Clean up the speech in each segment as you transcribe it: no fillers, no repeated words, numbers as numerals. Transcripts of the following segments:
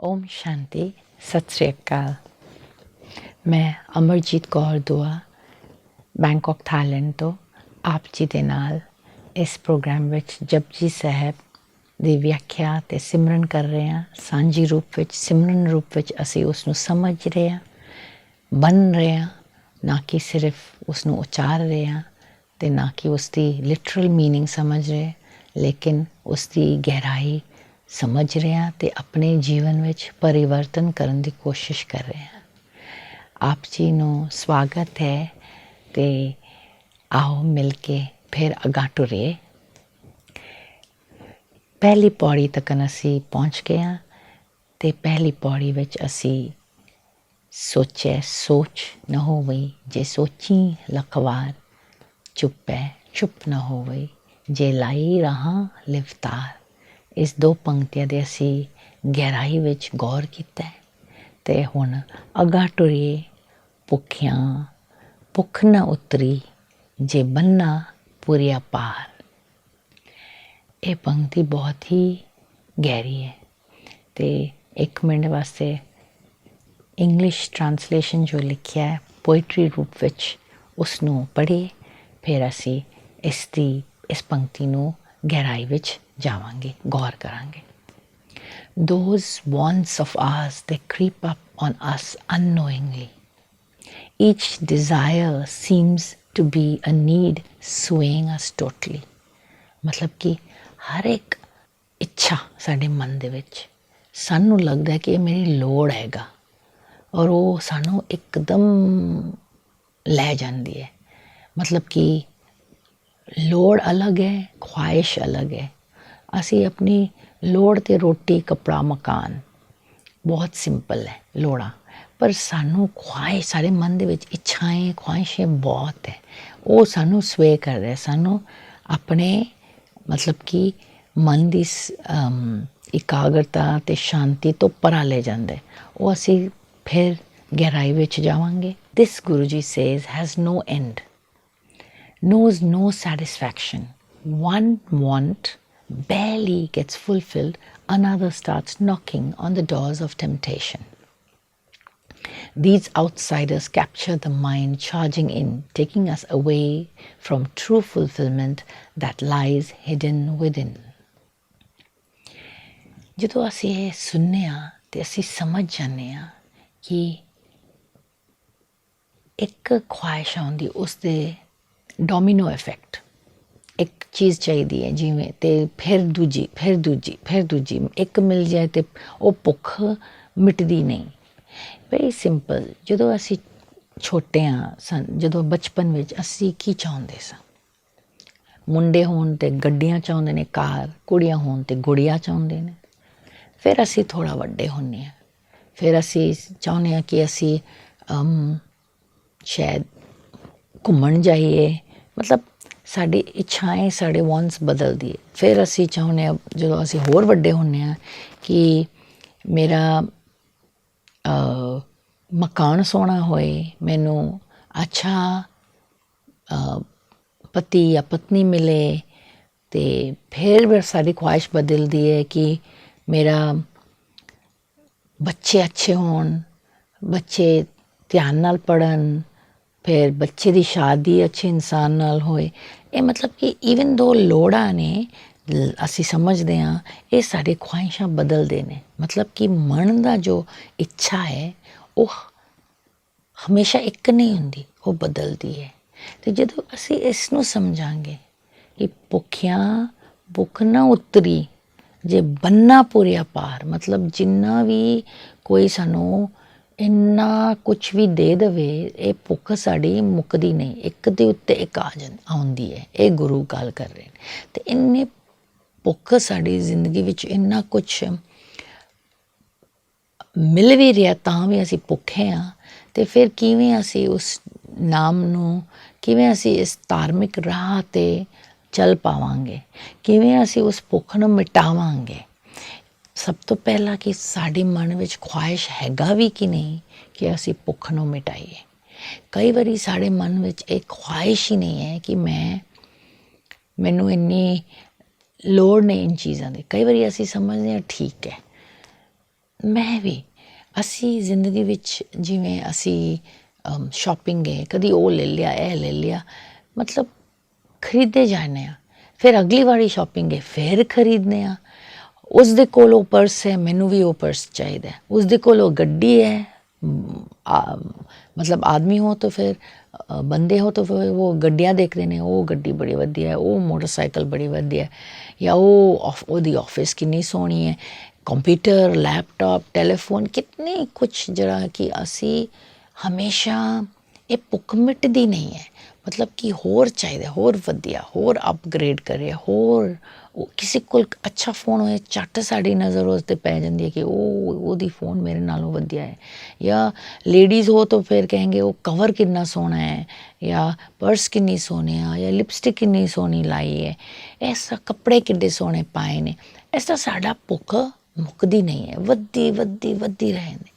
ओम शांति सत श्री अकाल। मैं अमरजीत कौर दुआ बैंकॉक थाईलैंड तो आप जी ਦੇ ਨਾਲ ਇਸ ਪ੍ਰੋਗਰਾਮ ਵਿੱਚ ਜਪਜੀ ਸਾਹਿਬ ਦੀ ਵਿਆਖਿਆ ਤੇ ਸਿਮਰਨ ਕਰ ਰਹੇ ਹਾਂ। ਸਾਂਝੀ ਰੂਪ ਵਿੱਚ ਸਿਮਰਨ ਰੂਪ ਵਿੱਚ ਅਸੀਂ ਉਸ ਨੂੰ ਸਮਝ ਰਹੇ ਹਾਂ, ਬਣ ਰਹੇ ਹਾਂ, ਨਾ ਕਿ ਸਿਰਫ ਉਸ ਨੂੰ ਉਚਾਰ ਰਹੇ ਹਾਂ ਤੇ ਨਾ ਕਿ ਉਸ ਦੀ ਲਿਟਰਲ ਮੀਨਿੰਗ ਸਮਝ ਰਹੇ, ਲੇਕਿਨ ਉਸ ਦੀ ਗਹਿਰਾਈ ਸਮਝ ਰਹੇ ਹਾਂ ਤੇ ਆਪਣੇ ਜੀਵਨ ਵਿੱਚ ਪਰਿਵਰਤਨ ਕਰਨ ਦੀ ਕੋਸ਼ਿਸ਼ ਕਰ ਰਹੇ ਹਾਂ। ਆਪ ਜੀ ਨੂੰ ਸਵਾਗਤ ਹੈ ਤੇ आओ मिल के फिर अगां टुरिए। पहली पौड़ी तक असी पहुँच गए हाँ ते पहली पौड़ी विच असी सोचे सोच न हो गई, जे सोची लखवार चुप है चुप न हो गई, जे लाई रहा लिवतार। इस दो पंक्तियां दे असी गहराई विच गौर किया ते हुण अगां टुरिए। भुखियां भुख न उतरी जे बन्ना पुरिया पार। ये पंक्ति बहुत ही गहरी है तो एक मिनट वास्ते इंग्लिश ट्रांसलेशन जो लिखिया है पोइट्री रूप विच उसनू पढ़िए, फिर असी इस पंक्ति नू गहराई विच जावांगे, गौर करांगे। Those wants of ours, they creep up on us unknowingly. Each desire seems to be a need swaying us totally. मतलब कि हर एक इच्छा साडे मन दे विच सानू लगदा है कि मेरी लोड़ हैगा और वो सानू एकदम ले जाती है। मतलब कि लोड़ अलग है, ख्वाहिश अलग है। असी अपनी लोड़ ते रोटी कपड़ा मकान बहुत सिंपल है लोड़ा, पर सानू ख्वाहिश सारे मन दे विच इच्छाएं ख्वाहिशें बहुत है। वो सानू स्वे कर रहे, सानू अपने मतलब कि मन की एकाग्रता ते शांति तो परा ले जाते। वो असी फिर गहराई विच जावांगे। This Guru ji says has no end, knows no satisfaction. One want barely gets fulfilled, another starts knocking on the doors of temptation. These outsiders capture the mind, charging in, taking us away from true fulfillment that lies hidden within. ਜਦੋਂ ਅਸੀਂ ਇਹ ਸੁਣਨੇ ਆ ਤੇ ਅਸੀਂ ਸਮਝ ਜਾਂਦੇ ਆ ਕਿ ਇੱਕ ख्वाहिश ਆਉਂਦੀ, ਉਸ ਦੇ ਡੋਮੀਨੋ ਇਫੈਕਟ। एक चीज़ चाहिए है जिमें ते फिर दूजी फिर दूजी फिर दूजी, एक मिल जाए तो वो भुख मिटदी नहीं। Very simple. जो असी छोटे हाँ सन, जो बचपन में असी की चाहते स, मुंडे होन ते गड्डियां चाहते ने, कार, कुड़ियां होन ते गुड़िया चाहते ने। फिर असी थोड़ा वड्डे होने हैं, फिर असी चाहते हैं कि असी शायद घूमन जाइए। मतलब साड़ी इच्छाएं साढ़े वॉन्ट्स बदलती है। फिर असी चाहते हैं जो असी होर वड्डे होने हैं कि मेरा मकान सोहना होए, मैनू अच्छा पति या पत्नी मिले, तो फिर साड़ी ख्वाहिश बदलती है कि मेरा बच्चे अच्छे होन, बच्चे ध्यान नाल पढ़न, फिर बच्चे की शादी अच्छे इंसान नाल होए। ये मतलब कि ईवन दो लोड़ा ने असी समझते हाँ ये साढ़े ख्वाहिशां बदलते हैं। मतलब कि मन का जो इच्छा है वो हमेशा एक नहीं होंदी, वो बदलती है। तो जो असी इसनू समझांगे कि भुखियां भुख ना उतरी जे बन्ना पुरिया पार। मतलब जिन्ना भी कोई सानू इन्ना कुछ भी दे दे, ये भुख साड़ी मुकदी नहीं, एक दे उत्ते एक आउंदी है। ये गुरु गल कर रहे हैं। तो इन्ने भुख साड़ी जिंदगी विच इन्ना कुछ मिल भी रहा तां भी असी भुखे हाँ। तो फिर किवें असी उस नाम नू, किवें असी इस धार्मिक राह ते चल पावांगे, किवें असी उस भुख नू मिटावांगे। सब तो पहला कि साडे मन विच ख्वाहिश हैगा भी कि नहीं कि असी भुख नू मिटाइए। कई बारी साडे मन विच एक ख्वाहिश ही नहीं है कि मैनू इन्नी लोड़ नहीं इन चीज़ों की। कई बारी असी समझते हैं ठीक है ਮੈਂ ਵੀ ਅਸੀਂ ਜ਼ਿੰਦਗੀ ਵਿੱਚ ਜਿਵੇਂ ਅਸੀਂ ਸ਼ਾਪਿੰਗ ਗਏ, ਕਦੀ ਉਹ ਲੈ ਲਿਆ, ਇਹ ਲੈ ਲਿਆ, ਮਤਲਬ ਖਰੀਦੇ ਜਾਂਦੇ ਹਾਂ। ਫਿਰ ਅਗਲੀ ਵਾਰੀ ਸ਼ਾਪਿੰਗ ਗਏ, ਫਿਰ ਖਰੀਦਦੇ ਹਾਂ। ਉਸ ਦੇ ਕੋਲ ਉਹ ਪਰਸ ਹੈ, ਮੈਨੂੰ ਵੀ ਉਹ ਪਰਸ ਚਾਹੀਦਾ। ਉਸ ਦੇ ਕੋਲ ਉਹ ਗੱਡੀ ਹੈ, मतलब आदमी हो तो फिर बंदे हो तो फिर वो गड्डियाँ देख रहे हैं, वो गड्डी बड़ी वधिया है, वो मोटरसाइकिल बड़ी वधिया है, या वो ऑफिस कितनी सोहनी है, कंप्यूटर लैपटॉप टैलीफोन कितने कुछ जरा कि असी हमेशा ये भुख मिटदी नहीं है, मतलब कि होर चाहिए, होर वधिया, होर अपग्रेड करे, होर किसी को अच्छा फोन होए झट साड़ी नज़र उस पर पै जाती है कि वो फोन मेरे नालों वधिया है। या लेडीज़ हो तो फिर कहेंगे वो कवर कितना सोहना है, या पर्स किन्नी सोहनी है, या लिपस्टिक किन्नी सोहनी लाई है, ऐसा कपड़े किड्डे सोहने पाए ने। ऐसा साडा भुख मुकदी नहीं है, वधी वधी वधी रहे ने।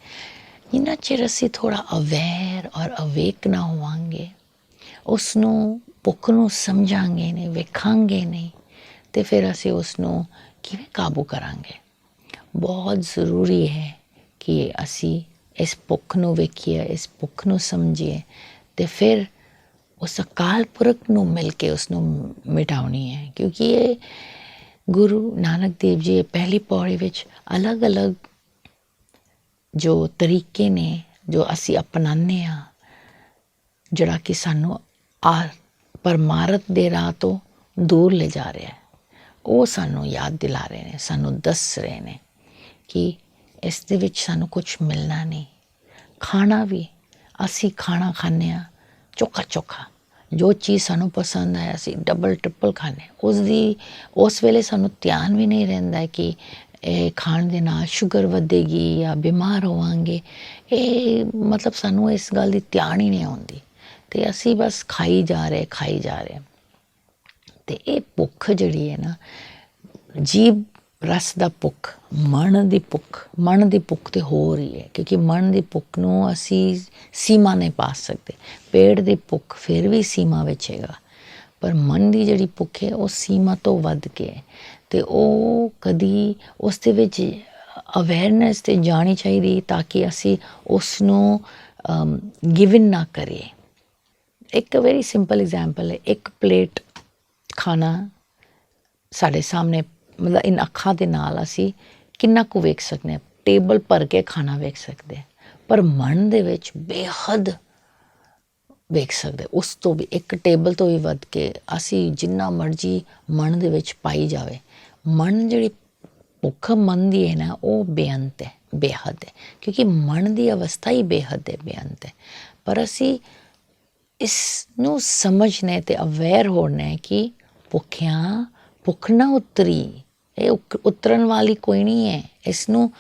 जिन्ना चिर असी थोड़ा अवेयर और अवेक ना होवांगे, उसनों भुख नूं समझांगे नहीं, वेखांगे नहीं, तो फिर असी उसनों किवें काबू करांगे। बहुत ज़रूरी है कि असी इस भुख नूं वेखीए, इस भुख नूं समझीए, तो फिर उस अकाल पुरख नूं मिल के उसनूं मिटाउणी है। क्योंकि ये गुरु नानक देव जी पहली पौड़ी विच अलग अलग जो तरीके ने जो असी अपनाने हाँ, जड़ा कि सानू परमारथ दे राह तो दूर ले जा रहा है, वो सानू याद दिला रहे हैं, सानू दस रहे हैं कि इस दे विच सानू कुछ मिलना नहीं। खाना भी असी खाना खाने चोखा चोखा, जो चीज़ सानू पसंद है असी डबल ट्रिपल खाने, उस वेले सानू ध्यान भी नहीं रहिंदा है कि खाण दे नाल शुगर वधेगी या बीमार होवांगे। ये मतलब सानू इस गल दी ध्यान ही नहीं आउंदी, ते असी बस खाई जा रहे। ते ये भुख जिहड़ी है ना, जीभ रस दा भुख, मन दी भुख तो हो रही है। क्योंकि मन दी भुख नूं असी सीमा नहीं पा सकते। पेट दी भुख फिर भी सीमा विच हैगा, पर मन दी जिहड़ी भुख है वो सीमा तो वध के है। ते ਉਹ ਕਦੀ ਉਸ ਦੇ ਵਿੱਚ ਅਵੇਅਰਨੈਸ 'ਤੇ ਜਾਣੀ ਚਾਹੀਦੀ ਤਾਂ ਕਿ ਅਸੀਂ ਉਸ ਨੂੰ ਗਿਵਨ ਨਾ ਕਰੀਏ। ਇੱਕ ਵੈਰੀ ਸਿੰਪਲ ਐਗਜ਼ਾਮਪਲ ਹੈ, ਇੱਕ ਪਲੇਟ ਖਾਣਾ ਸਾਡੇ ਸਾਹਮਣੇ, ਮਤਲਬ ਇਨ ਅੱਖਾਂ ਦੇ ਨਾਲ ਅਸੀਂ ਕਿੰਨਾ ਕੁ ਵੇਖ ਸਕਦੇ ਹਾਂ, ਟੇਬਲ ਭਰ ਕੇ ਖਾਣਾ ਵੇਖ ਸਕਦੇ ਹਾਂ, ਪਰ ਮਨ ਦੇ ਵਿੱਚ ਬੇਹੱਦ ਵੇਖ ਸਕਦੇ। ਉਸ ਤੋਂ ਵੀ ਇੱਕ ਟੇਬਲ ਤੋਂ ਵੀ ਵੱਧ ਕੇ ਅਸੀਂ ਜਿੰਨਾ ਮਰਜ਼ੀ ਮਨ ਦੇ ਵਿੱਚ ਪਾਈ ਜਾਵੇ, ਮਨ ਜਿਹੜੀ ਭੁੱਖ ਮਨ ਦੀ ਹੈ ਨਾ, ਉਹ ਬੇਅੰਤ ਹੈ, ਬੇਹੱਦ ਹੈ। ਕਿਉਂਕਿ ਮਨ ਦੀ ਅਵਸਥਾ ਹੀ ਬੇਹੱਦ ਹੈ, ਬੇਅੰਤ ਹੈ। ਪਰ ਅਸੀਂ ਇਸ ਨੂੰ ਸਮਝਣਾ ਅਤੇ ਅਵੇਅਰ ਹੋਣਾ ਹੈ ਕਿ ਭੁੱਖ ਨਾ ਉਤਰੀ, ਇਹ ਉਤਰਨ ਵਾਲੀ ਕੋਈ ਨਹੀਂ ਹੈ। ਇਸ ਨੂੰ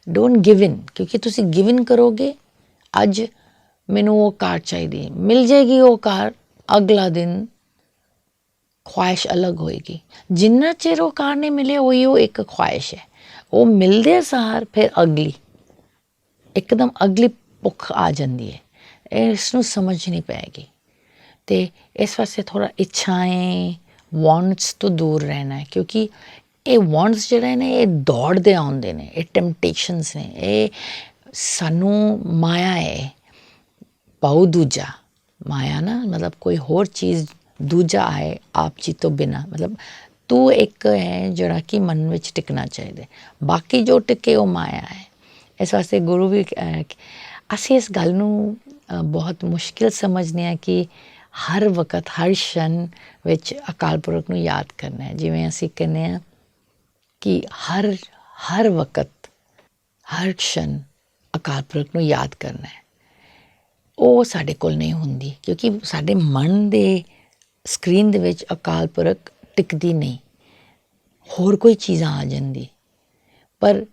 ਡੋਂਟ ਗਿਵ ਇਨ, ਕਿਉਂਕਿ ਤੁਸੀਂ ਗਿਵ ਇਨ ਕਰੋਗੇ, ਅੱਜ ਮੈਨੂੰ ਉਹ ਕਾਰ ਚਾਹੀਦੀ, ਮਿਲ ਜਾਏਗੀ ਉਹ ਕਾਰ, ਅਗਲਾ ਦਿਨ ख्वाहिश अलग होएगी। जिन्ना चिर वो कार नहीं मिले वही वो एक ख्वाहिश है, वो मिलते सार फिर अगली एकदम अगली भुख आ जाती है। इसनूं समझनी पैगी। तो इस वास्ते थोड़ा इच्छाएं वॉन्ट्स तो दूर रहना है, क्योंकि ये वॉन्ट्स जिहड़े ने ये दौड़ते आउंदे ने, ये टैम्पटेशनस ने, ये सानू माया है। पाओ दूजा माया ना, मतलब कोई होर चीज़ दूजा आए आप जी तो बिना, मतलब तू एक है जड़ा कि मन में टिकना चाहिए, बाकी जो टिके वो माया है। इस वास्ते गुरु भी असी इस गल नूं बहुत मुश्किल समझने हैं कि हर वक्त हर क्षण विच अकाल पुरख नूं याद करना है। जिवें असी कहने हैं कि हर वक्त हर क्षण अकाल पुरख नूं याद करना है, वो साडे कोल नहीं हुंदी। क्योंकि साडे मन दे ਸਕਰੀਨ ਦੇ ਵਿੱਚ ਅਕਾਲ ਪੁਰਖ ਟਿਕਦੀ ਨਹੀਂ, ਹੋਰ ਕੋਈ ਚੀਜ਼ਾਂ ਆ ਜਾਂਦੀ। ਪਰ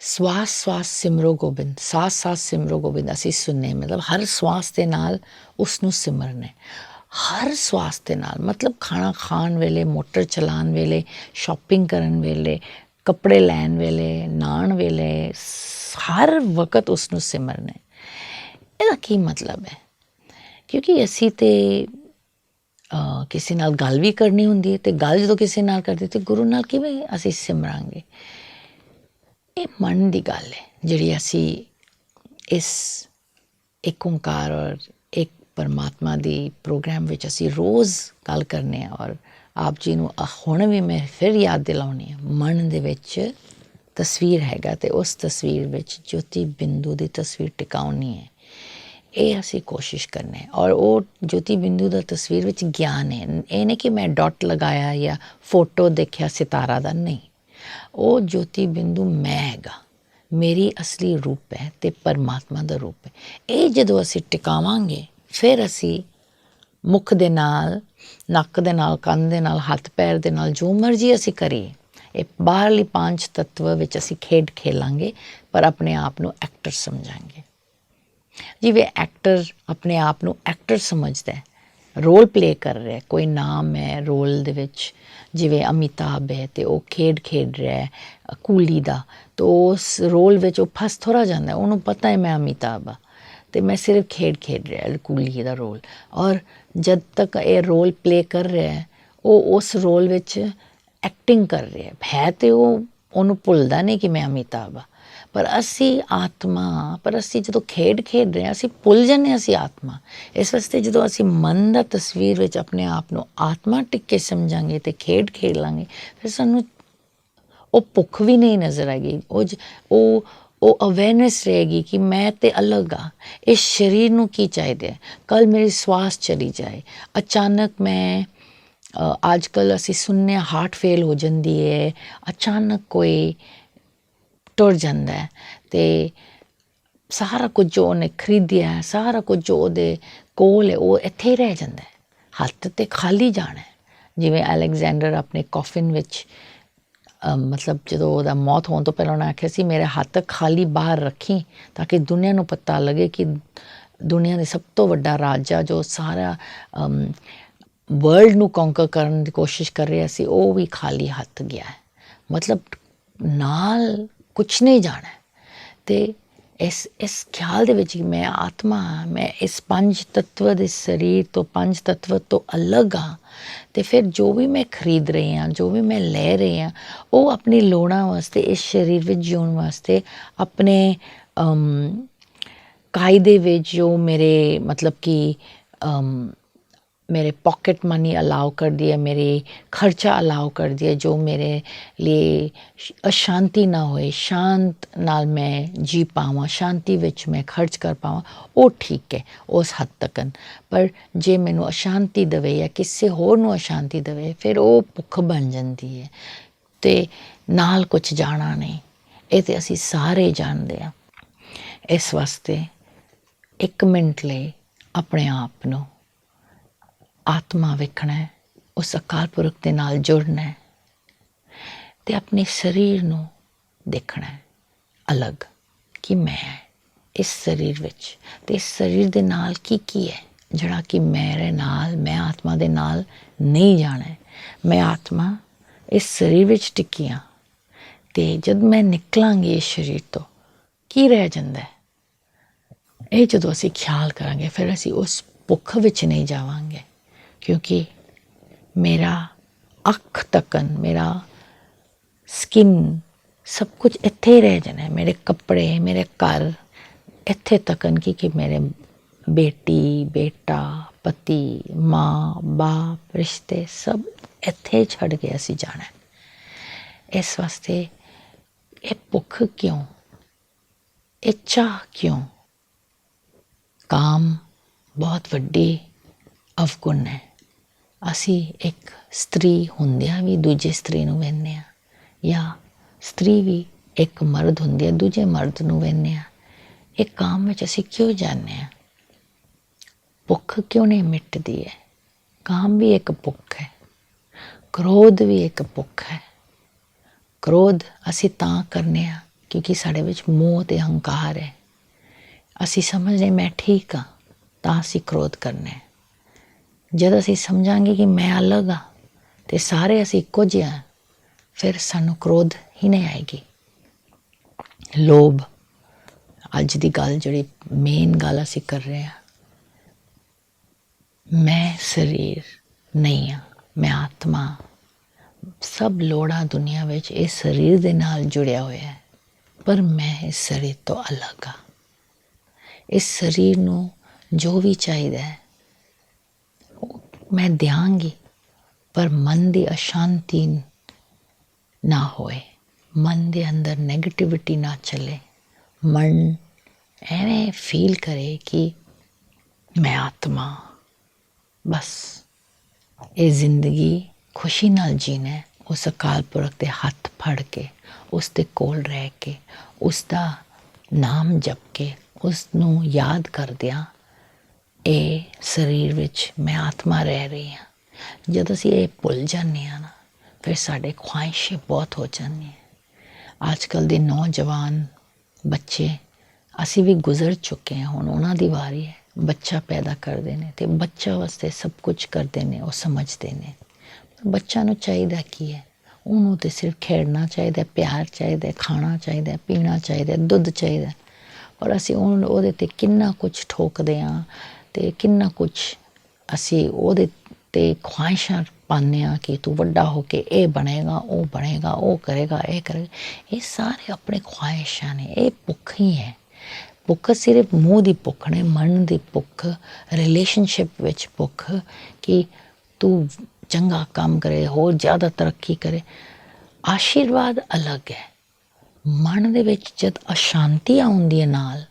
ਸਵਾਸ ਸਵਾਸ ਸਿਮਰੋ ਗੋਬਿੰਦ, ਸਾਸ ਸਾਸ ਸਿਮਰੋ ਗੋਬਿੰਦ ਅਸੀਂ ਸੁਣਨੇ, ਮਤਲਬ ਹਰ ਸਵਾਸ ਦੇ ਨਾਲ ਉਸ ਨੂੰ ਸਿਮਰਨਾ, ਹਰ ਸਵਾਸ ਦੇ ਨਾਲ, ਮਤਲਬ ਖਾਣਾ ਖਾਣ ਵੇਲੇ, ਮੋਟਰ ਚਲਾਉਣ ਵੇਲੇ, ਸ਼ਾਪਿੰਗ ਕਰਨ ਵੇਲੇ, ਕੱਪੜੇ ਲੈਣ ਵੇਲੇ, ਨਹਾਉਣ ਵੇਲੇ, ਹਰ ਵਕਤ ਉਸ ਨੂੰ ਸਿਮਰਨਾ। ਇਹਦਾ ਕੀ ਮਤਲਬ ਹੈ? ਕਿਉਂਕਿ ਅਸੀਂ ਤੇ ਕਿਸੇ ਨਾਲ ਗੱਲ ਵੀ ਕਰਨੀ ਹੁੰਦੀ ਹੈ, ਅਤੇ ਗੱਲ ਜਦੋਂ ਕਿਸੇ ਨਾਲ ਕਰਦੇ ਤਾਂ ਗੁਰੂ ਨਾਲ ਕਿਵੇਂ ਅਸੀਂ ਸਿਮਰਾਂਗੇ? ਇਹ ਮਨ ਦੀ ਗੱਲ ਹੈ ਜਿਹੜੀ ਅਸੀਂ ਇਸ ਇੱਕ ਓਂਕਾਰ ਔਰ ਇੱਕ ਪਰਮਾਤਮਾ ਦੀ ਪ੍ਰੋਗਰਾਮ ਵਿੱਚ ਅਸੀਂ ਰੋਜ਼ ਗੱਲ ਕਰਨੇ ਆ। ਔਰ ਆਪ ਜੀ ਨੂੰ ਹੁਣ ਵੀ ਮੈਂ ਫਿਰ ਯਾਦ ਦਿਲਾਉਣੀ ਆ, ਮਨ ਦੇ ਵਿੱਚ ਤਸਵੀਰ ਹੈਗਾ ਅਤੇ ਉਸ ਤਸਵੀਰ ਵਿੱਚ ਜੋਤੀ ਬਿੰਦੂ ਦੀ ਤਸਵੀਰ ਟਿਕਾਉਣੀ ਹੈ। ਇਹ ਅਸੀਂ ਕੋਸ਼ਿਸ਼ ਕਰਨੇ। ਔਰ ਉਹ ਜੋਤੀ ਬਿੰਦੂ ਦਾ ਤਸਵੀਰ ਵਿੱਚ ਗਿਆਨ ਹੈ। ਇਹ ਨਹੀਂ ਕਿ ਮੈਂ ਡਾਟ ਲਗਾਇਆ ਜਾਂ ਫੋਟੋ ਦੇਖਿਆ ਸਿਤਾਰਾ ਦਾ, ਨਹੀਂ। ਉਹ ਜੋਤੀ ਬਿੰਦੂ ਮੈਂ ਹੈਗਾ, ਮੇਰੀ ਅਸਲੀ ਰੂਪ ਹੈ ਅਤੇ ਪਰਮਾਤਮਾ ਦਾ ਰੂਪ ਹੈ। ਇਹ ਜਦੋਂ ਅਸੀਂ ਟਿਕਾਵਾਂਗੇ ਫਿਰ ਅਸੀਂ ਮੁੱਖ ਦੇ ਨਾਲ, ਨੱਕ ਦੇ ਨਾਲ, ਕੰਨ ਦੇ ਨਾਲ, ਹੱਥ ਪੈਰ ਦੇ ਨਾਲ, ਜੋ ਮਰਜ਼ੀ ਅਸੀਂ ਕਰੀਏ, ਇਹ ਬਾਹਰਲੀ ਪੰਜ ਤੱਤਵ ਵਿੱਚ ਅਸੀਂ ਖੇਡ ਖੇਲਾਂਗੇ ਪਰ ਆਪਣੇ ਆਪ ਨੂੰ ਐਕਟਰ ਸਮਝਾਂਗੇ। ਜਿਵੇਂ ਐਕਟਰ ਆਪਣੇ ਆਪ ਨੂੰ ਐਕਟਰ ਸਮਝਦਾ, ਰੋਲ ਪਲੇ ਕਰ ਰਿਹਾ, ਕੋਈ ਨਾਮ ਹੈ ਰੋਲ ਦੇ ਵਿੱਚ, ਜਿਵੇਂ ਅਮਿਤਾਭ ਹੈ ਅਤੇ ਉਹ ਖੇਡ ਰਿਹਾ ਕੂਲੀ ਦਾ, ਤਾਂ ਉਸ ਰੋਲ ਵਿੱਚ ਉਹ ਫਸ ਥੋੜ੍ਹਾ ਜਾਂਦਾ। ਉਹਨੂੰ ਪਤਾ ਹੈ ਮੈਂ ਅਮਿਤਾਭ ਹਾਂ ਅਤੇ ਮੈਂ ਸਿਰਫ ਖੇਡ ਰਿਹਾ ਕੂਲੀ ਦਾ ਰੋਲ। ਔਰ ਜਦ ਤੱਕ ਇਹ ਰੋਲ ਪਲੇ ਕਰ ਰਿਹਾ ਉਹ ਉਸ ਰੋਲ ਵਿੱਚ ਐਕਟਿੰਗ ਕਰ ਰਿਹਾ ਹੈ ਅਤੇ ਉਹਨੂੰ ਭੁੱਲਦਾ ਨਹੀਂ ਕਿ ਮੈਂ ਅਮਿਤਾਭ ਹਾਂ। ਪਰ ਅਸੀਂ ਆਤਮਾ, ਪਰ ਅਸੀਂ ਜਦੋਂ ਖੇਡ ਰਹੇ ਹਾਂ ਅਸੀਂ ਭੁੱਲ ਜਾਂਦੇ ਹਾਂ ਅਸੀਂ ਆਤਮਾ। ਇਸ ਵਾਸਤੇ ਜਦੋਂ ਅਸੀਂ ਮਨ ਦਾ ਤਸਵੀਰ ਵਿੱਚ ਆਪਣੇ ਆਪ ਨੂੰ ਆਤਮਾ ਟਿਕ ਕੇ ਸਮਝਾਂਗੇ ਅਤੇ ਖੇਡ ਲਾਂਗੇ, ਫਿਰ ਸਾਨੂੰ ਉਹ ਭੁੱਖ ਵੀ ਨਹੀਂ ਨਜ਼ਰ ਆਏਗੀ। ਉਹ ਅਵੇਅਰਨੈਸ ਰਹੇਗੀ ਕਿ ਮੈਂ ਤਾਂ ਅਲੱਗ ਹਾਂ। ਇਸ ਸਰੀਰ ਨੂੰ ਕੀ ਚਾਹੀਦਾ, ਕੱਲ੍ਹ ਮੇਰੀ ਸਵਾਸ ਚਲੀ ਜਾਏ, ਅਚਾਨਕ ਮੈਂ ਅੱਜ ਕੱਲ੍ਹ ਅਸੀਂ ਸੁਣਦੇ ਹਾਂ ਹਾਰਟ ਫੇਲ ਹੋ ਜਾਂਦੀ ਹੈ, ਅਚਾਨਕ ਕੋਈ ਟੁਰ ਜਾਂਦਾ ਅਤੇ ਸਾਰਾ ਕੁਝ ਜੋ ਉਹਨੇ ਖਰੀਦਿਆ, ਸਾਰਾ ਕੁਝ ਜੋ ਉਹਦੇ ਕੋਲ ਹੈ ਉਹ ਇੱਥੇ ਹੀ ਰਹਿ ਜਾਂਦਾ, ਹੱਥ 'ਤੇ ਖਾਲੀ ਜਾਣਾ। ਜਿਵੇਂ ਅਲੈਗਜ਼ੈਂਡਰ ਆਪਣੇ ਕੌਫਿਨ ਵਿੱਚ ਮਤਲਬ ਜਦੋਂ ਉਹਦਾ ਮੌਤ ਹੋਣ ਤੋਂ ਪਹਿਲਾਂ ਉਹਨੇ ਆਖਿਆ ਸੀ ਮੇਰੇ ਹੱਥ ਖਾਲੀ ਬਾਹਰ ਰੱਖੀ ਤਾਂ ਕਿ ਦੁਨੀਆ ਨੂੰ ਪਤਾ ਲੱਗੇ ਕਿ ਦੁਨੀਆ ਦੇ ਸਭ ਤੋਂ ਵੱਡਾ ਰਾਜਾ ਜੋ ਸਾਰਾ ਵਰਲਡ ਨੂੰ ਕੌਂਕਰ ਕਰਨ ਦੀ ਕੋਸ਼ਿਸ਼ ਕਰ ਰਿਹਾ ਸੀ, ਉਹ ਵੀ ਖਾਲੀ ਹੱਥ ਗਿਆ ਹੈ। ਮਤਲਬ ਨਾਲ ਕੁਛ ਨਹੀਂ ਜਾਣਾ। ਅਤੇ ਇਸ ਖਿਆਲ ਦੇ ਵਿੱਚ ਮੈਂ ਆਤਮਾ ਹਾਂ, ਮੈਂ ਇਸ ਪੰਜ ਤੱਤਵ ਦੇ ਸਰੀਰ ਤੋਂ, ਪੰਜ ਤੱਤਵ ਤੋਂ ਅਲੱਗ ਹਾਂ। ਅਤੇ ਫਿਰ ਜੋ ਵੀ ਮੈਂ ਖਰੀਦ ਰਹੀ ਹਾਂ, ਜੋ ਵੀ ਮੈਂ ਲੈ ਰਹੀ ਹਾਂ, ਉਹ ਆਪਣੀ ਲੋੜਾਂ ਵਾਸਤੇ, ਇਸ ਸਰੀਰ ਵਿੱਚ ਜਿਉਣ ਵਾਸਤੇ, ਆਪਣੇ ਕਾਇਦੇ ਵਿੱਚ ਜੋ ਮੇਰੇ ਮਤਲਬ ਕਿ ਮੇਰੇ ਪੋਕਟ ਮਨੀ ਅਲਾਓ ਕਰਦੀ ਹੈ, ਮੇਰੇ ਖਰਚਾ ਅਲਾਓ ਕਰਦੀ ਹੈ, ਜੋ ਮੇਰੇ ਲਈ ਅਸ਼ਾਂਤੀ ਨਾ ਹੋਏ, ਸ਼ਾਂਤ ਨਾਲ ਮੈਂ ਜੀ ਪਾਵਾਂ, ਸ਼ਾਂਤੀ ਵਿੱਚ ਮੈਂ ਖਰਚ ਕਰ ਪਾਵਾਂ, ਉਹ ਠੀਕ ਹੈ ਉਸ ਹੱਦ ਤੱਕ। ਪਰ ਜੇ ਮੈਨੂੰ ਅਸ਼ਾਂਤੀ ਦੇਵੇ ਜਾਂ ਕਿਸੇ ਹੋਰ ਨੂੰ ਅਸ਼ਾਂਤੀ ਦੇਵੇ, ਫਿਰ ਉਹ ਭੁੱਖ ਬਣ ਜਾਂਦੀ ਹੈ ਅਤੇ ਨਾਲ ਕੁਛ ਜਾਣਾ ਨਹੀਂ। ਇਹ ਤਾਂ ਅਸੀਂ ਸਾਰੇ ਜਾਣਦੇ ਹਾਂ। ਇਸ ਵਾਸਤੇ 1 ਮਿੰਟ ਲਈ ਆਪਣੇ ਆਪ ਨੂੰ ਆਤਮਾ ਵੇਖਣਾ, ਉਸ ਅਕਾਲ ਪੁਰਖ ਦੇ ਨਾਲ ਜੁੜਨਾ ਅਤੇ ਆਪਣੇ ਸਰੀਰ ਨੂੰ ਦੇਖਣਾ ਅਲੱਗ ਕਿ ਮੈਂ ਇਸ ਸਰੀਰ ਵਿੱਚ, ਅਤੇ ਇਸ ਸਰੀਰ ਦੇ ਨਾਲ ਕੀ ਹੈ ਜਿਹੜਾ ਕਿ ਮੇਰੇ ਨਾਲ, ਮੈਂ ਆਤਮਾ ਦੇ ਨਾਲ ਨਹੀਂ ਜਾਣਾ। ਮੈਂ ਆਤਮਾ ਇਸ ਸਰੀਰ ਵਿੱਚ ਟਿਕੀ ਹਾਂ ਅਤੇ ਜਦ ਮੈਂ ਨਿਕਲਾਂਗੀ ਇਸ ਸਰੀਰ ਤੋਂ ਕੀ ਰਹਿ ਜਾਂਦਾ, ਇਹ ਜਦੋਂ ਅਸੀਂ ਖਿਆਲ ਕਰਾਂਗੇ ਫਿਰ ਅਸੀਂ ਉਸ ਭੁੱਖ ਵਿੱਚ ਨਹੀਂ ਜਾਵਾਂਗੇ। ਕਿਉਂਕਿ ਮੇਰਾ ਅੱਖ ਤੱਕਨ, ਮੇਰਾ ਸਕਿਨ ਸਭ ਕੁਝ ਇੱਥੇ ਹੀ ਰਹਿ ਜਾਣਾ, ਮੇਰੇ ਕੱਪੜੇ, ਮੇਰੇ ਘਰ ਇੱਥੇ ਤੱਕਨ ਕਿ ਮੇਰੇ ਬੇਟੀ, ਬੇਟਾ, ਪਤੀ, ਮਾਂ, ਬਾਪ, ਰਿਸ਼ਤੇ ਸਭ ਇੱਥੇ ਛੱਡ ਕੇ ਅਸੀਂ ਜਾਣਾ। ਇਸ ਵਾਸਤੇ ਇਹ ਭੁੱਖ ਕਿਉਂ, ਇਹ ਚਾਹ ਕਿਉਂ? ਕਾਮ ਬਹੁਤ ਵੱਡੀ ਅਵਗੁਣ ਹੈ। ਅਸੀਂ ਇੱਕ ਇਸਤਰੀ ਹੁੰਦਿਆਂ ਵੀ ਦੂਜੀ ਇਸਤਰੀ ਨੂੰ ਵੇਖਦੇ ਹਾਂ, ਜਾਂ ਇਸਤਰੀ ਵੀ ਇੱਕ ਮਰਦ ਹੁੰਦੀ ਹੈ ਦੂਜੇ ਮਰਦ ਨੂੰ ਵੇਖਦੇ ਹਾਂ। ਇਹ ਕਾਮ ਵਿੱਚ ਅਸੀਂ ਕਿਉਂ ਜਾਂਦੇ ਹਾਂ? ਭੁੱਖ ਕਿਉਂ ਨਹੀਂ ਮਿਟਦੀ ਹੈ? ਕਾਮ ਵੀ ਇੱਕ ਭੁੱਖ ਹੈ, ਕ੍ਰੋਧ ਵੀ ਇੱਕ ਭੁੱਖ ਹੈ। ਕ੍ਰੋਧ ਅਸੀਂ ਤਾਂ ਕਰਨੇ ਹਾਂ ਕਿਉਂਕਿ ਸਾਡੇ ਵਿੱਚ ਮੋਹ ਅਤੇ ਹੰਕਾਰ ਹੈ। ਅਸੀਂ ਸਮਝਦੇ ਮੈਂ ਠੀਕ ਹਾਂ ਤਾਂ ਅਸੀਂ ਕ੍ਰੋਧ ਕਰਨੇ। ਜਦ ਅਸੀਂ ਸਮਝਾਂਗੇ ਕਿ ਮੈਂ ਅਲੱਗ ਹਾਂ ਅਤੇ ਸਾਰੇ ਅਸੀਂ ਇੱਕੋ ਜਿਹੇ ਹਾਂ, ਫਿਰ ਸਾਨੂੰ ਕ੍ਰੋਧ ਹੀ ਨਹੀਂ ਆਏਗੀ। ਲੋਭ, ਅੱਜ ਦੀ ਗੱਲ ਜਿਹੜੀ ਮੇਨ ਗੱਲ ਅਸੀਂ ਕਰ ਰਹੇ ਹਾਂ, ਮੈਂ ਸਰੀਰ ਨਹੀਂ ਹਾਂ, ਮੈਂ ਆਤਮਾ। ਸਭ ਲੋੜਾਂ ਦੁਨੀਆ ਵਿੱਚ ਇਸ ਸਰੀਰ ਦੇ ਨਾਲ ਜੁੜਿਆ ਹੋਇਆ ਹੈ। पर मैं इस शरीर तो अलग हाँ। इस शरीर ਨੂੰ ਜੋ ਵੀ ਚਾਹੀਦਾ ਹੈ ਮੈਂ ਦਿਆਂਗੀ, ਪਰ ਮਨ ਦੀ ਅਸ਼ਾਂਤੀ ਨਾ ਹੋਏ, ਮਨ ਦੇ ਅੰਦਰ ਨੈਗੇਟਿਵਿਟੀ ਨਾ ਚਲੇ, ਮਨ ਐਵੇਂ ਫੀਲ ਕਰੇ ਕਿ ਮੈਂ ਆਤਮਾ, ਬਸ ਇਹ ਜ਼ਿੰਦਗੀ ਖੁਸ਼ੀ ਨਾਲ ਜੀਣਾ ਹੈ। ਉਸ ਅਕਾਲ ਪੁਰਖ ਦੇ ਹੱਥ ਫੜ ਕੇ, ਉਸ ਦੇ ਕੋਲ ਰਹਿ ਕੇ, ਉਸ ਦਾ ਨਾਮ ਜਪ ਕੇ, ਉਸ ਨੂੰ ਯਾਦ ਕਰਦਿਆਂ ਇਹ ਸਰੀਰ ਵਿੱਚ ਮੈਂ ਆਤਮਾ ਰਹਿ ਰਹੀ ਹਾਂ। ਜਦ ਅਸੀਂ ਇਹ ਭੁੱਲ ਜਾਂਦੇ ਹਾਂ ਨਾ, ਫਿਰ ਸਾਡੇ ਖੁਆਇਸ਼ਾਂ ਬਹੁਤ ਹੋ ਜਾਂਦੀਆਂ। ਅੱਜ ਕੱਲ੍ਹ ਦੇ ਨੌਜਵਾਨ ਬੱਚੇ, ਅਸੀਂ ਵੀ ਗੁਜ਼ਰ ਚੁੱਕੇ ਹਾਂ, ਹੁਣ ਉਹਨਾਂ ਦੀ ਵਾਰੀ ਹੈ। ਬੱਚਾ ਪੈਦਾ ਕਰਦੇ ਨੇ ਅਤੇ ਬੱਚਾ ਵਾਸਤੇ ਸਭ ਕੁਝ ਕਰਦੇ ਨੇ, ਉਹ ਸਮਝਦੇ ਨੇ। ਬੱਚਾ ਨੂੰ ਚਾਹੀਦਾ ਕੀ ਹੈ? ਉਹਨੂੰ ਤਾਂ ਸਿਰਫ ਖੇਡਣਾ ਚਾਹੀਦਾ, ਪਿਆਰ ਚਾਹੀਦਾ, ਖਾਣਾ ਚਾਹੀਦਾ, ਪੀਣਾ ਚਾਹੀਦਾ, ਦੁੱਧ ਚਾਹੀਦਾ। ਪਰ ਅਸੀਂ ਉਹਦੇ 'ਤੇ ਕਿੰਨਾ ਕੁਛ ਠੋਕਦੇ ਹਾਂ ਅਤੇ ਕਿੰਨਾ ਕੁਛ ਅਸੀਂ ਉਹਦੇ 'ਤੇ ਖੁਆਇਸ਼ਾਂ ਪਾਉਂਦੇ ਹਾਂ ਕਿ ਤੂੰ ਵੱਡਾ ਹੋ ਕੇ ਇਹ ਬਣੇਗਾ, ਉਹ ਬਣੇਗਾ, ਉਹ ਕਰੇਗਾ, ਇਹ ਕਰੇਗਾ। ਇਹ ਸਾਰੇ ਆਪਣੇ ਖੁਆਇਸ਼ਾਂ ਨੇ, ਇਹ ਭੁੱਖ ਹੀ ਹੈ। ਭੁੱਖ ਸਿਰਫ ਮੂੰਹ ਦੀ ਭੁੱਖ ਨਹੀਂ, ਮਨ ਦੀ ਭੁੱਖ, ਰਿਲੇਸ਼ਨਸ਼ਿਪ ਵਿੱਚ ਭੁੱਖ ਕਿ ਤੂੰ ਚੰਗਾ ਕੰਮ ਕਰੇ, ਹੋਰ ਜ਼ਿਆਦਾ ਤਰੱਕੀ ਕਰੇ। ਆਸ਼ੀਰਵਾਦ ਅਲੱਗ ਹੈ। ਮਨ ਦੇ ਵਿੱਚ ਜਦ ਅਸ਼ਾਂਤੀ ਆਉਂਦੀ ਹੈ ਨਾਲ,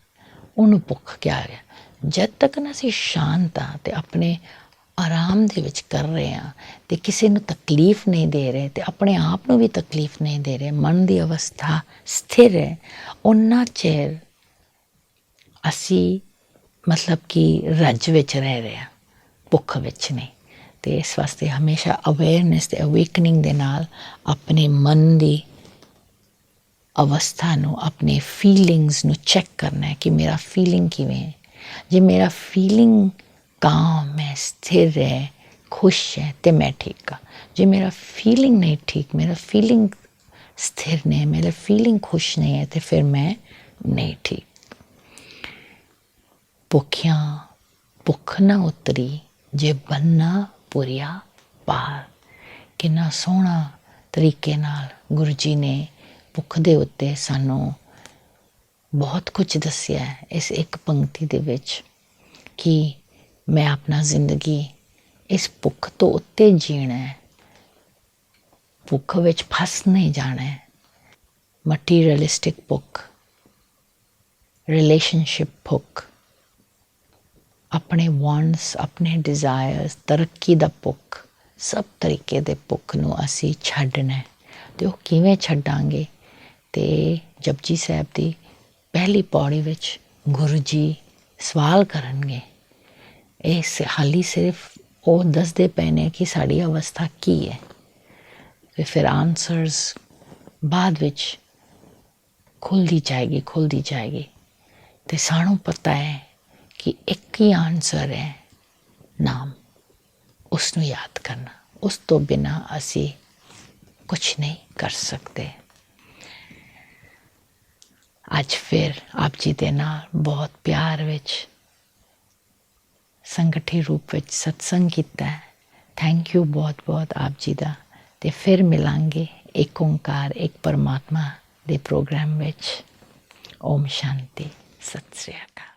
ਉਹਨੂੰ ਭੁੱਖ ਕਿਹਾ ਗਿਆ। ਜਦ ਤੱਕ ਨਾ ਅਸੀਂ ਸ਼ਾਂਤ ਹਾਂ ਅਤੇ ਆਪਣੇ ਆਰਾਮ ਦੇ ਵਿੱਚ ਕਰ ਰਹੇ ਹਾਂ ਅਤੇ ਕਿਸੇ ਨੂੰ ਤਕਲੀਫ ਨਹੀਂ ਦੇ ਰਹੇ ਅਤੇ ਆਪਣੇ ਆਪ ਨੂੰ ਵੀ ਤਕਲੀਫ ਨਹੀਂ ਦੇ ਰਹੇ, ਮਨ ਦੀ ਅਵਸਥਾ ਸਥਿਰ ਹੈ, ਓਨਾ ਚਿਰ ਅਸੀਂ ਮਤਲਬ ਕਿ ਰੱਜ ਵਿੱਚ ਰਹਿ ਰਹੇ ਹਾਂ, ਭੁੱਖ ਵਿੱਚ ਨਹੀਂ। ਅਤੇ ਇਸ ਵਾਸਤੇ ਹਮੇਸ਼ਾ ਅਵੇਅਰਨੈਸ ਅਤੇ ਅਵੇਕਨਿੰਗ ਦੇ ਨਾਲ ਆਪਣੇ ਮਨ ਦੀ ਅਵਸਥਾ ਨੂੰ, ਆਪਣੇ ਫੀਲਿੰਗਸ ਨੂੰ ਚੈੱਕ ਕਰਨਾ ਹੈ ਕਿ ਮੇਰਾ ਫੀਲਿੰਗ ਕਿਵੇਂ ਹੈ। ਜੇ ਮੇਰਾ ਫੀਲਿੰਗ ਕਾਮ ਹੈ, ਸਥਿਰ ਹੈ, ਖੁਸ਼ ਹੈ ਅਤੇ ਮੈਂ ਠੀਕ ਹਾਂ। ਜੇ ਮੇਰਾ ਫੀਲਿੰਗ ਨਹੀਂ ਠੀਕ, ਮੇਰਾ ਫੀਲਿੰਗ ਸਥਿਰ ਨਹੀਂ, ਮੇਰਾ ਫੀਲਿੰਗ ਖੁਸ਼ ਨਹੀਂ ਹੈ, ਅਤੇ ਫਿਰ ਮੈਂ ਨਹੀਂ ਠੀਕ। ਭੁੱਖਿਆਂ ਭੁੱਖ ਨਾ ਉਤਰੀ, ਜੇ ਬੰਨਾ ਪੁਰੀਆ ਪਾਰ। ਕਿੰਨਾ ਸੋਹਣਾ ਤਰੀਕੇ ਨਾਲ ਗੁਰੂ ਜੀ ਨੇ ਭੁੱਖ ਦੇ ਉੱਤੇ ਸਾਨੂੰ ਬਹੁਤ ਕੁਝ ਦੱਸਿਆ ਹੈ ਇਸ ਇੱਕ ਪੰਕਤੀ ਦੇ ਵਿੱਚ ਕਿ ਮੈਂ ਆਪਣਾ ਜ਼ਿੰਦਗੀ ਇਸ ਭੁੱਖ ਤੋਂ ਉੱਤੇ ਜੀਣਾ ਹੈ, ਭੁੱਖ ਵਿੱਚ ਫਸ ਨਹੀਂ ਜਾਣਾ ਹੈ। ਮਟੀਰੀਅਲਿਸਟਿਕ ਭੁੱਖ, ਰਿਲੇਸ਼ਨਸ਼ਿਪ ਭੁੱਖ, ਆਪਣੇ ਵਾਂਟਸ, ਆਪਣੇ ਡਿਜ਼ਾਇਰਸ, ਤਰੱਕੀ ਦਾ ਭੁੱਖ, ਸਭ ਤਰੀਕੇ ਦੇ ਭੁੱਖ ਨੂੰ ਅਸੀਂ ਛੱਡਣਾ। ਅਤੇ ਉਹ ਕਿਵੇਂ ਛੱਡਾਂਗੇ? ਅਤੇ ਜਪਜੀ ਸਾਹਿਬ ਦੀ ਪਹਿਲੀ ਪੌੜੀ ਵਿੱਚ ਗੁਰੂ ਜੀ ਸਵਾਲ ਕਰਨਗੇ। ਇਹ ਹਾਲੀ ਸਿਰਫ ਉਹ ਦੱਸਦੇ ਪਏ ਨੇ ਕਿ ਸਾਡੀ ਅਵਸਥਾ ਕੀ ਹੈ, ਅਤੇ ਫਿਰ ਆਨਸਰਸ ਬਾਅਦ ਵਿੱਚ ਖੁੱਲ੍ਹਦੀ ਜਾਏਗੀ। ਅਤੇ ਸਾਨੂੰ ਪਤਾ ਹੈ ਕਿ ਇੱਕ ਹੀ ਆਨਸਰ ਹੈ, ਨਾਮ। ਉਸ ਨੂੰ ਯਾਦ ਕਰਨਾ, ਉਸ ਤੋਂ ਬਿਨਾਂ ਅਸੀਂ ਕੁਛ ਨਹੀਂ ਕਰ ਸਕਦੇ। ਅੱਜ ਫਿਰ ਆਪ ਜੀ ਦੇ ਨਾਲ ਬਹੁਤ ਪਿਆਰ ਵਿੱਚ ਸੰਗਠੀ ਰੂਪ ਵਿੱਚ ਸਤਸੰਗ ਕੀਤਾ ਹੈ। ਥੈਂਕ ਯੂ ਬਹੁਤ ਬਹੁਤ ਆਪ ਜੀ ਦਾ। ਅਤੇ ਫਿਰ ਮਿਲਾਂਗੇ ਇੱਕ ਓਂਕਾਰ, ਇੱਕ ਪਰਮਾਤਮਾ ਦੇ ਪ੍ਰੋਗਰਾਮ ਵਿੱਚ। ਓਮ ਸ਼ਾਂਤੀ, ਸਤਿ ਸ੍ਰੀ ਅਕਾਲ।